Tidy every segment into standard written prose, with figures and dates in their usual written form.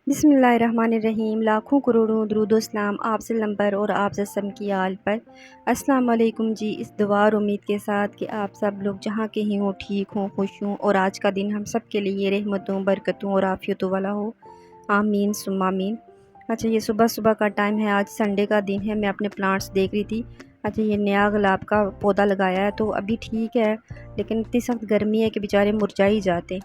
बिस्मिल्लाहिर्रहमानिर्रहीम। लाखों करोड़ों दुरूद सलाम आप सल्लम पर और आप जसम की आल पर। अस्सलाम वालेकुम जी। इस दुआ और उम्मीद के साथ कि आप सब लोग जहाँ के ही हों ठीक हों, खुश हों और आज का दिन हम सब के लिए रहमतों, बरकतों और आफियतों वाला हो। आमीन सुम्मा आमीन। अच्छा, ये सुबह सुबह का टाइम है, आज संडे का दिन है। मैं अपने प्लांट्स देख रही थी। अच्छा, ये नया गुलाब का पौधा लगाया है तो अभी ठीक है, लेकिन इतनी सख्त गर्मी है कि बेचारे मुरझा ही जाते।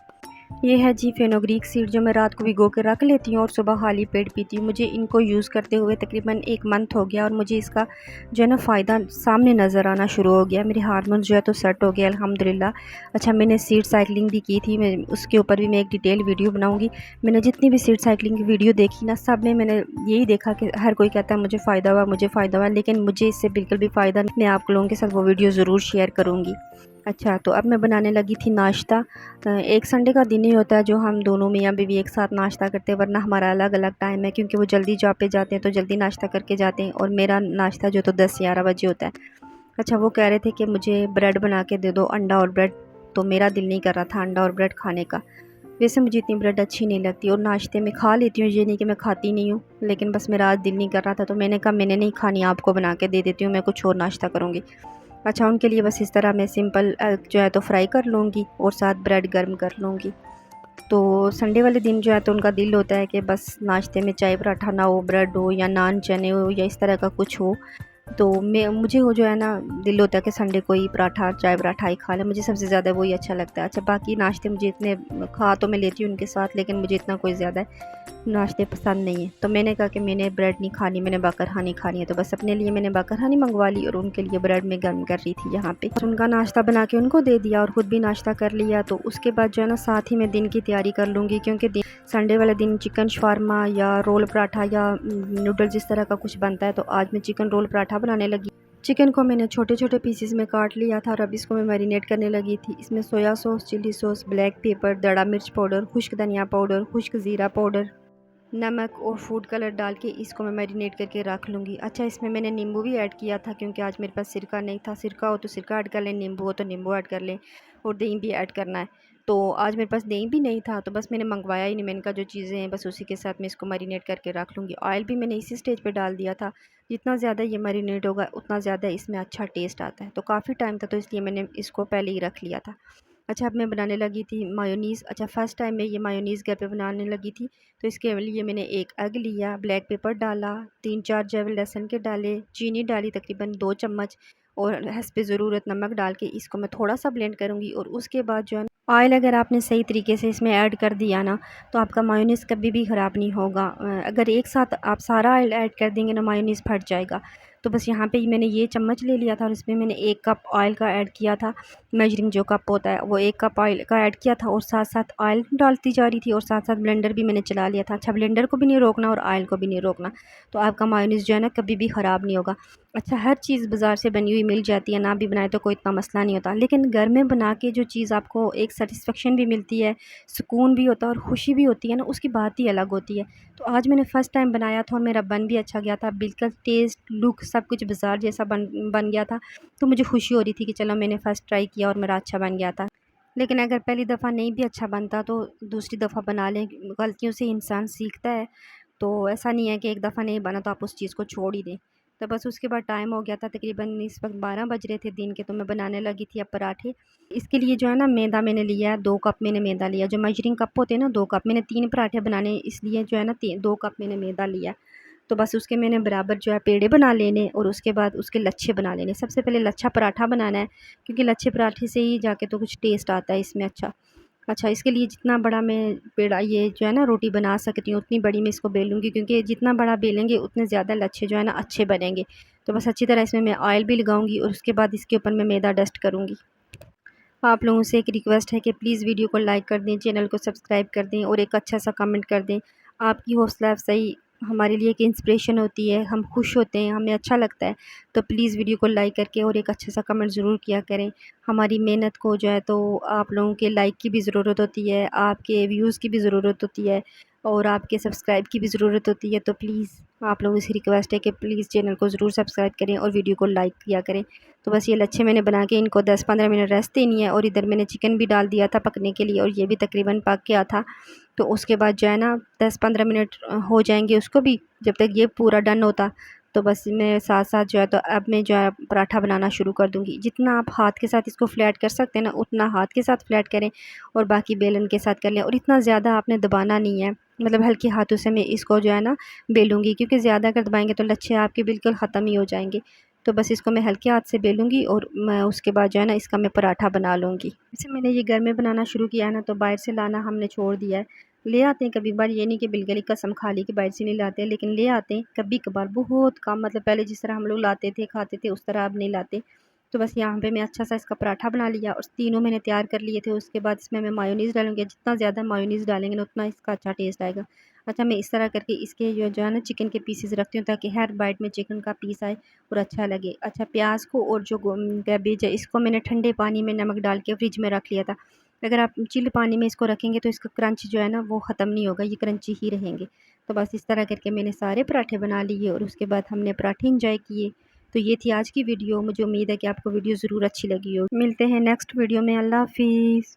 ये है जी फेनोग्रीक सीड, जो मैं रात को भिगो के रख लेती हूँ और सुबह खाली पेट पीती हूँ। मुझे इनको यूज़ करते हुए तकरीबन 1 मंथ हो गया और मुझे इसका जो है ना फ़ायदा सामने नज़र आना शुरू हो गया। मेरे हार्मोन जो है तो सेट हो गया अल्हम्दुलिल्लाह। अच्छा, मैंने सीड साइकिलिंग भी की थी, मैं उसके ऊपर भी मैं एक डिटेल वीडियो बनाऊँगी। मैंने जितनी भी सीड साइकिलिंग की वीडियो देखी ना, सब में मैंने यही देखा कि हर कोई कहता है मुझे फ़ायदा हुआ, मुझे फ़ायदा हुआ, लेकिन मुझे इससे बिल्कुल भी फ़ायदा नहीं। मैं आप लोगों के साथ वो वीडियो ज़रूर शेयर करूँगी। अच्छा, तो अब मैं बनाने लगी थी नाश्ता। एक संडे का दिन ही होता है जो हम दोनों मियाँ बीवी एक साथ नाश्ता करते हैं, वरना हमारा अलग अलग टाइम है, क्योंकि वो जल्दी जॉब पे जाते हैं तो जल्दी नाश्ता करके जाते हैं और मेरा नाश्ता जो तो 10-11 बजे होता है। अच्छा, वो कह रहे थे कि मुझे ब्रेड बना के दे दो, अंडा और ब्रेड। तो मेरा दिल नहीं कर रहा था अंडा और ब्रेड खाने का। वैसे मुझे इतनी ब्रेड अच्छी नहीं लगती और नाश्ते में खा लेती हूँ, ये नहीं कि मैं खाती नहीं हूँ, लेकिन बस मेरा आज दिल नहीं कर रहा था तो मैंने कहा मैंने नहीं खानी, आपको बना के दे देती हूँ, मैं कुछ और नाश्ता करूँगी। अच्छा, उनके लिए बस इस तरह मैं सिंपल जो है तो फ्राई कर लूँगी और साथ ब्रेड गर्म कर लूँगी। तो संडे वाले दिन जो है तो उनका दिल होता है कि बस नाश्ते में चाय पराठा ना हो, ब्रेड हो या नान चने हो या इस तरह का कुछ हो। तो मैं मुझे वो जो है ना दिल होता है कि संडे को ही पराठा चाय पराठा ही खा लें, मुझे सबसे ज़्यादा वही अच्छा लगता है। अच्छा, बाकी नाश्ते मुझे इतने खा तो मैं लेती हूँ उनके साथ, लेकिन मुझे इतना कोई ज़्यादा नाश्ते पसंद नहीं है। तो मैंने कहा कि मैंने ब्रेड नहीं खानी, मैंने बाकरहानी खानी है, तो बस अपने लिए मैंने बाकरहानी मंगवा ली और उनके लिए ब्रेड में गर्म कर रही थी यहाँ पे। उनका नाश्ता बना के उनको दे दिया और ख़ुद भी नाश्ता कर लिया। तो उसके बाद जो है ना साथ ही मैं दिन की तैयारी कर लूँगी, क्योंकि संडे वाले दिन चिकन शवारमा या रोल पराठा या नूडल जिस तरह का कुछ बनता है, तो आज मैं चिकन रोल पराठा बनाने लगी। चिकन को मैंने छोटे छोटे पीसेस में काट लिया था और अब इसको मैं मैरिनेट करने लगी थी। इसमें soya sauce, chilli sauce, black pepper, दड़ा मिर्च पाउडर, खुश्क धनिया पाउडर, खुश्क ज़ीरा पाउडर, नमक और फूड कलर डाल के इसको मैं मैरिनेट करके रख लूँगी। अच्छा, इसमें मैंने नींबू भी ऐड किया था, क्योंकि आज मेरे पास सिरका नहीं था। सिरका हो तो सिरका ऐड कर लें, नींबू हो तो नींबू ऐड कर लें और दही भी ऐड करना है। तो आज मेरे पास दही भी नहीं था तो बस मैंने मंगवाया ही नहीं। मैंने कहा जो चीज़ें हैं बस उसी के साथ मैं इसको मैरिनेट करके रख लूँगी। ऑयल भी मैंने इसी स्टेज पे डाल दिया था। जितना ज़्यादा ये मैरिनेट होगा उतना ज़्यादा इसमें अच्छा टेस्ट आता है। तो काफ़ी टाइम था तो इसलिए मैंने इसको पहले ही रख लिया था। अच्छा, अब मैं बनाने लगी थी मायोनीज़। अच्छा, फ़र्स्ट टाइम मैं ये मायोनीज़ घर पे बनाने लगी थी, तो इसके लिए मैंने एक एग लिया, ब्लैक पेपर डाला, 3-4 जब लहसुन के डाले, चीनी डाली तकरीबन 2 चम्मच और हस्बे ज़रूरत नमक डाल के इसको मैं थोड़ा-सा ब्लेंड करूँगी। और उसके बाद जो है ऑयल अगर आपने सही तरीके से इसमें ऐड कर दिया ना, तो आपका मायोनीज़ कभी भी ख़राब नहीं होगा। अगर एक साथ आप सारा ऑयल ऐड कर देंगे ना, मायोनीज़ फट जाएगा। तो बस यहाँ पे मैंने ये चम्मच ले लिया था और इसमें मैंने 1 कप ऑयल का ऐड किया था। मेजरिंग जो कप होता है वो 1 कप ऑयल का ऐड किया था और साथ-साथ ऑयल डालती जा रही थी और साथ-साथ ब्लेंडर भी मैंने चला लिया था। अच्छा, ब्लेंडर को भी नहीं रोकना और ऑयल को भी नहीं रोकना, तो आपका मायोनीज़ जो है ना कभी भी ख़राब नहीं होगा। अच्छा, हर चीज़ बाज़ार से बनी हुई मिल जाती है, ना भी बनाए तो कोई इतना मसला नहीं होता, लेकिन घर में बना के जो चीज़ आपको एक सैटिस्फैक्शन भी मिलती है, सुकून भी होता है और खुशी भी होती है ना, उसकी बात ही अलग होती है। तो आज मैंने फ़र्स्ट टाइम बनाया था और मेरा बन भी अच्छा गया था, बिल्कुल टेस्ट, लुक सब कुछ बाज़ार जैसा बन गया था। तो मुझे खुशी हो रही थी कि चलो मैंने फ़र्स्ट ट्राई किया और मेरा अच्छा बन गया था। लेकिन अगर पहली दफ़ा नहीं भी अच्छा बनता तो दूसरी दफ़ा बना लें, गलतियों से इंसान सीखता है। तो ऐसा नहीं है कि एक दफ़ा नहीं बना तो आप उस चीज़ को छोड़ ही दें। तो बस उसके बाद टाइम हो गया था, तकरीबन इस वक्त 12 बज रहे थे दिन के, तो मैं बनाने लगी थी अब पराठे। इसके लिए जो है ना मैदा मैंने लिया है, 2 कप मैंने मैदा लिया। जो मेजरिंग कप होते हैं ना 2 कप, मैंने 3 पराठे बनाने इसलिए जो है ना 2 कप मैंने मैदा लिया। तो बस उसके मैंने बराबर जो है पेड़े बना लेने और उसके बाद उसके लच्छे बना लेने। सबसे पहले लच्छा पराठा बनाना है, क्योंकि लच्छे पराठे से ही जाके तो कुछ टेस्ट आता है इसमें अच्छा। अच्छा, इसके लिए जितना बड़ा मैं पेड़ा ये जो है ना रोटी बना सकती हूँ उतनी बड़ी मैं इसको बेलूँगी, क्योंकि जितना बड़ा बेलेंगे उतने ज़्यादा लच्छे जो है ना अच्छे बनेंगे। तो बस अच्छी तरह इसमें मैं ऑयल भी लगाऊँगी और उसके बाद इसके ऊपर मैं मैदा डस्ट करूँगी। आप लोगों से एक रिक्वेस्ट है कि प्लीज़ वीडियो को लाइक कर दें, चैनल को सब्सक्राइब कर दें और एक अच्छा सा कमेंट कर दें। आपकी हौसला अफ़ज़ाई हमारे लिए एक इंस्पिरेशन होती है, हम खुश होते हैं, हमें अच्छा लगता है। तो प्लीज़ वीडियो को लाइक करके और एक अच्छा सा कमेंट ज़रूर किया करें। हमारी मेहनत को जो है तो आप लोगों के लाइक की भी ज़रूरत होती है, आपके व्यूज़ की भी ज़रूरत होती है और आपके सब्सक्राइब की भी ज़रूरत होती है। तो प्लीज़ आप लोगों से रिक्वेस्ट है कि प्लीज़ चैनल को ज़रूर सब्सक्राइब करें और वीडियो को लाइक किया करें। तो बस ये लच्छे मैंने बना के इनको 10-15 मिनट रेस्ट देनी है। और इधर मैंने चिकन भी डाल दिया था पकने के लिए और ये भी तकरीबन पक गया था। तो उसके बाद जो है ना 10-15 मिनट हो जाएंगे उसको भी, जब तक ये पूरा डन होता। तो बस मैं साथ साथ जो है तो अब मैं जो है पराठा बनाना शुरू कर दूँगी। जितना आप हाथ के साथ इसको फ्लैट कर सकते हैं ना, उतना हाथ के साथ फ्लैट करें और बाकी बेलन के साथ कर लें। और इतना ज़्यादा आपने दबाना नहीं है, मतलब हल्के हाथों से मैं इसको जो है ना बेलूँगी, क्योंकि ज़्यादा अगर दबाएँगे तो लच्छे आपके बिल्कुल ख़त्म ही हो जाएंगे। तो बस इसको मैं हल्के हाथ से बेलूँगी और मैं उसके बाद जो है ना इसका मैं पराठा बना लूँगी। वैसे मैंने ये घर में बनाना शुरू किया है ना, तो बाहर से लाना हमने छोड़ दिया है। ले आते हैं कभी-कभार, ये नहीं कि बिल्कुल ही कसम खा ली कि बाहर से नहीं लाते, लेकिन ले आते हैं कभी-कभार, बहुत कम। मतलब पहले जिस तरह हम लोग लाते थे, खाते थे, उस तरह अब नहीं लाते। तो बस यहाँ पे मैं अच्छा सा इसका पराठा बना लिया और तीनों मैंने तैयार कर लिए थे। उसके बाद इसमें मैं मायोनीज़ डालूँगी। जितना ज़्यादा मायोनीज़ डालेंगे ना उतना इसका अच्छा टेस्ट आएगा। अच्छा, मैं इस तरह करके इसके जो है ना चिकन के पीसेस रखती हूँ, ताकि हर बाइट में चिकन का पीस आए और अच्छा लगे। अच्छा, प्याज को और जो कैबेज है इसको मैंने ठंडे पानी में नमक डाल के फ्रिज में रख लिया था। अगर आप चिल्ड पानी में इसको रखेंगे तो इसका क्रंच जो है ना वो ख़त्म नहीं होगा, ये क्रंची ही रहेंगे। तो बस इस तरह करके मैंने सारे पराठे बना लिए और उसके बाद हमने पराठे इंजॉय किए। तो ये थी आज की वीडियो। मुझे उम्मीद है कि आपको वीडियो ज़रूर अच्छी लगी होगी। मिलते हैं नेक्स्ट वीडियो में। अल्लाह हाफ़िज़।